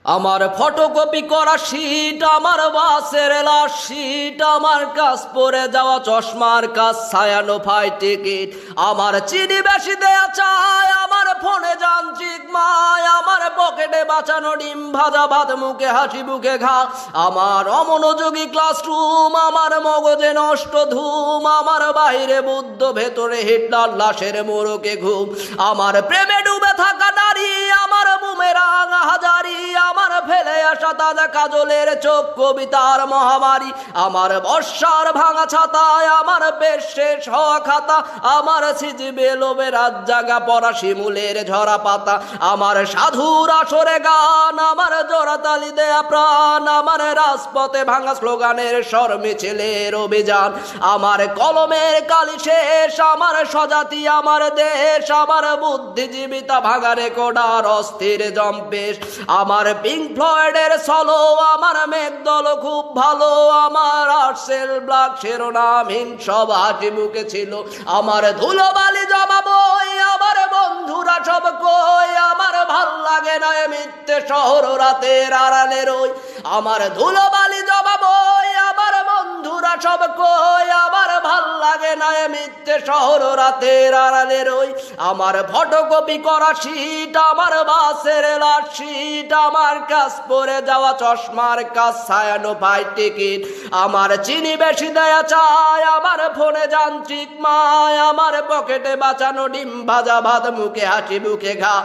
আমার ফটোকপি করা শীট, আমার বাসের লাশ শীট, আমার কাজ পরে যাওয়া চশমার কাজ, ছায়ানো ফাই টিকিট, আমার চিনি বেশি দেয়া চায়, আমার ফোনে যান্ত্রিক মায়, আমার পকেটে বাঁচানো ডিম ভাজা ভাত, মুখে হাসি বুকে ঘা, আমার অমনোযোগী ক্লাসরুম, আমার মগজে নষ্ট ধুম, আমার বাইরে বুদ্ধ ভেতরে হিটলার, লাশের মোড়কে ঘুম, আমার প্রেমে ডুবে থাকা নারী, আমার বুমেরাং হাজারি, আমার ফেলে আসা তাজা কাজলের চোখ, কবিতার মহামারী, আমার বর্ষার ভাঙা ছাতায়, আমার বেশ শেষ হওয়া খাতা, আমার সিজিবে লোভে রাত জাগা পড়া শিমুলের ঝরা পাতা, আমার সাধুর আসরে গান, আমার জোড়াতালি দেয়া প্রাণ, আমার রাজপথে ভাঙা স্লোগানের স্বর মিছিলের অভিযান, আমার কলমের কালি শেষ, আমার স্বজাতি, আমার দেশ, আমার বুদ্ধিজীবিতা ভাঙা রেকর্ডার অস্থির জম্পেশ, আমার পিঙ্ক ফ্লয়েডের সলো, আমার মেঘদল খুব ভালো, আমার আর্টসেল ব্ল্যাক শিরোনামহীন সব হাসি মুখে ছিল, আমার ধুলোবালি জমাবই, আমার বন্ধুরা সব কই, আমার ভাল লাগে না মিথ্যে শহর রাতের আড়ালে রই, আমার ধুলোবালি জমাবই, আমার বন্ধুরা সব কই, আমার ভাল লাগে না মিথ্যে শহর রাতের আড়ালে রই, আমার ফটোকপি করা শীট, আমার বাসের লাশ শীট, আমার কাজ পরে যাওয়া চশমার কাজ, ছায়ানো ফাই টিকিট, আমার চিনি বেশি দেয়া চায়, আমার ফোনে যান্ত্রিক মায়, আমার পকেটে বাঁচানো ডিম ভাজা ভাত, মুখে হাসি বুকে ঘা,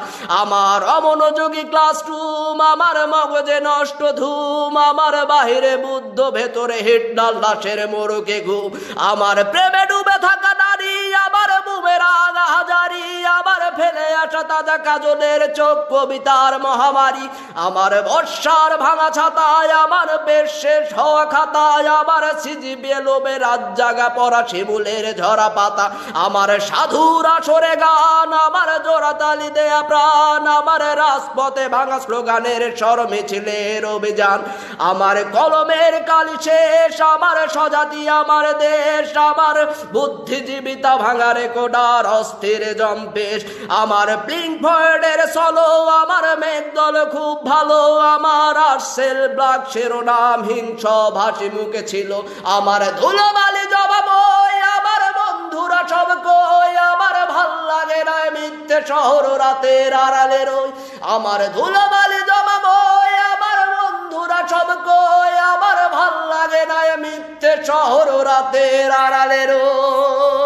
আমার অমনোযোগী ক্লাসরুম, আমার মগজে নষ্ট ধুম, আমার বাহিরে বুদ্ধ ভেতরে হিটলার, লাশের মোড়কে ঘুম, আমার প্রেমে ডুবে থাকা নারী, আমার বুমেরাং হাজারি, আমার ফেলে আসা তাজা কাজলের চোখ, কবিতার মহামারী, আমার বর্ষার ভাঙা ছাতায়, আমার বেশ শেষ হওয়া খাতায়, আমার সিজিবি লোভে রাত জাগা পড়া শিমুলের ঝরা পাতা, আমার সাধুর আসরে গান, আমার জোড়াতালি দেয়া প্রাণ, আমার রাজপথে ভাঙা স্লোগানের স্বর মিছিলের অভিযান, আমার কলমের কালি শেষ, আমার স্বজাতি, আমার দেশ, আমার বুদ্ধিজীবিতা ভাঙা রেকর্ডার অস্থির জম্পেশ, আমার পিঙ্ক ফ্লয়েডের সলো, আমার মেঘদল খুব ভালো, আমার আর্টসেল ব্ল্যাক শিরোনামহীন সব হাসি মুখে ছিল, আমার ধুলোবালি জবাবই, আমার বন্ধুরা সব কই, আমার ভাল লাগে না মিথ্যে শহর রাতের আড়ালে রই, আমার ধুলোবালি জবাবই, আমার বন্ধুরা সব কই, আমার ভাল লাগে না মিথ্যে শহর রাতের আড়ালে রই।